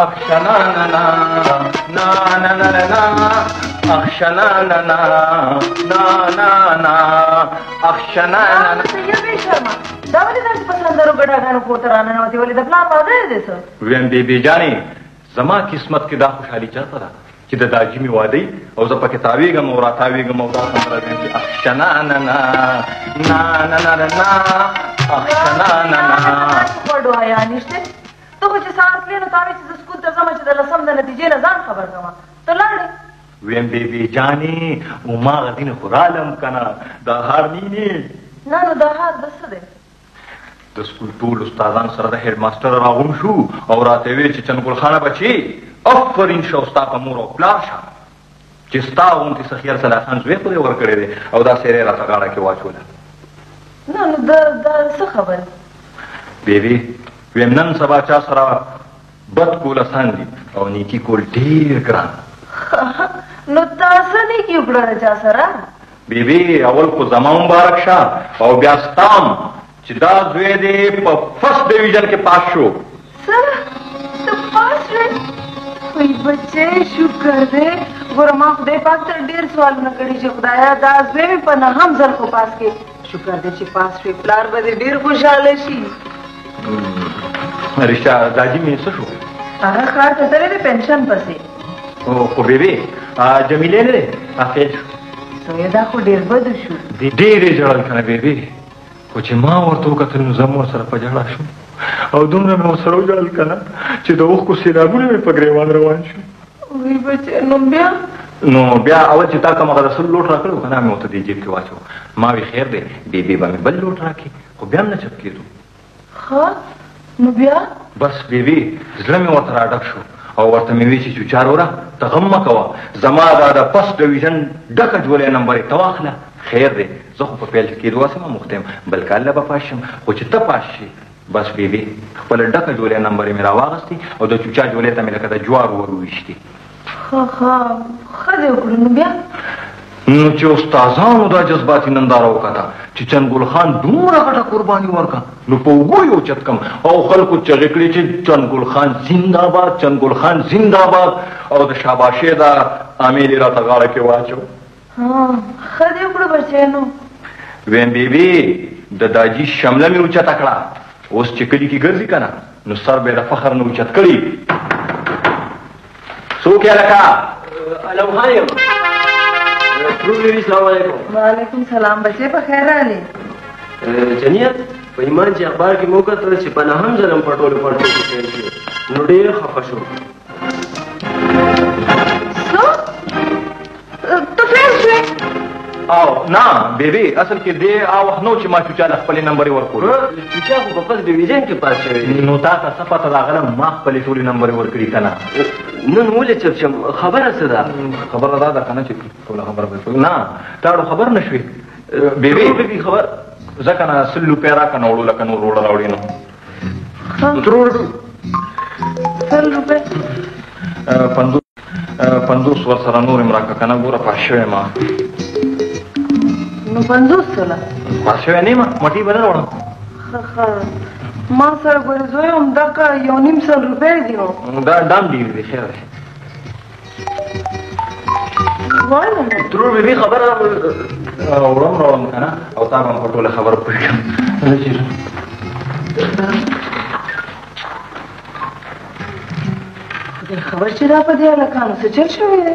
اخشناننا نا نا نا نا اخشناننا نا نا نا اخشناننا ته یې شرما دا ولې داسې په سندرو ګډاګانو پورته راننوتې ولې د پلار واده دی څه ویم بیبي جانې زما قسمت کې دا خوشحالي چېرته ده چې د داجي مې واده او زه پکې تاویږم او راتاویږم او دا سندره ویم چې اخشناننا نا نا نا نا اخشناننا وړو حیا نشته ته خو چې سهار تلې نو تا وې چې زه سکول ته ځم چې د لسم د نتیجې نه ځان خبر کړم ته لاړې ویم بیبي جانې هماغه دین خو رالم که نه دا هار نینې نه نو دا هار د څه دی د سکول ټول استادان سره د هیډ ماسټر راغون شو او راته ویل چې چنګل خانه بچي افرین شه ستا په مور او پلار شه چې ستا غوندې سخیار صلاح خان زوی خو دې ورکړی دی او دا سیرې راته غاړه کې واچوله نه نو دا څه خبرې بیبي ویم نن سبا چا سره بد کول اسان دي او نیکي کول ډېر ګران نو تاسو نیکي وکړه چا سره بیبي اول خو زما مبارک شه او بیا ستام چې دا زوی دې په فرست ډیویژن کې پاس شو څه ته پاس شوې وای بچې شکر دی ګوره ما خدای پاک ته ډېر سوالونه کړي چې خدایا دا زوی مې په نهم ځل خو پاس کې شکر دی چې پاس شوې پلار به دې ډېر خوشحاله شي رشته داجي مې څه شو هغه ښار ته تللی دی پنشن پسې خو بیبي جمیلې نه دی فیل شو سوی دا خو ډېر بد شو ډېرې ژړل که نه بیبي خو چې ما ورته وکتل نو زه م ورسره په جړه شوم او دومره مې ورسره وژړل که نه چې د اوښکو سیلابونه مې په ګریوان روان شو وای بچې نو بیا اول چې تا کوم هغه د سلو لوټ راکړی و که نه مې ورته دې جیب کې واچو ما وی خیر دی بیبي به مې بل لوټ راکړي خو بیا هم نه چپ کېدو ښه نو بیا بس بیبي زړه مې ورته راډک شو او ورته مې وی چې چوچار وره ته غم مه کوه زما دا د فسټ ډویژن ډکه جولۍ نمبر یې ته واخله خیر دی زه خو په پیل کېدو هسې مه مخته یم بل کال له به پاس شم خو چې ته پاس شي بس بیبي خپله ډکه جولۍ نمبر یې مې راواغستې او د چوچا جولۍ ته مې لکه د جوار ور وویشتې ښه دی وکړو نو بیا نو چې استادانو دا جذباتي ننداره وکړه چې چنګل خان دومره غټه قرباني ورکړه نو په اوږو یې اوچت کړم او خلکو چغې کړې چې چنګل خان زنده‌باد چنګل خان زنده‌باد او د شاباشۍ دا امیل یې راته غاړه کې واچو ښه دې وکړو بچی نو ویم بیبي د داجي شمله مې اوچته کړه اوس چې کلي کې ګرځي که نه نو سر به یې د فخر نه اوچت کړي څوک یې هلکه علم خان یم السلام علیکم وعلیکم سلام بچې په خیر راغلې جنیت په ایمان چې اخبار کې مو کتل چې په نهم ځل په ټولو پړتو کې فیل شو نو ډېر خفه شو څه ته فیل شوې او نه بیبي اصل کې دې وخت نو چې ما چوچا له خپلې نمبرې ورکړو چوچا خو په فسټ ډیویژن کې پاس شوی نو تا ته څه پته راغله ما خپلې ټولې نمبرې ورکړي که نه نن ولې چپ شم خبره څه ده خبره دا ده که نه چې ټوله خبره به نه تا اړو خبر نه شوې بیبي خبر ځکه نه 100 روپۍ راکړه نه وړو لکه نور وړه راوړي نو 100 روپۍ 50 ورسره نور م راکړه که نه ګوره پاس شوی ما نو 50 سله پاس شوی نه یم مټۍ به نه راوړم ما سره ګورې زوی همدغه 1.5 روپۍ دي نو دا دام ډېر دی خیر دی ترور بیبي خبره وړم راوړم که نه او تا به هم په ټوله خبره پوه کړم خبر چې دا په دې هلکانو څه چل شوی دی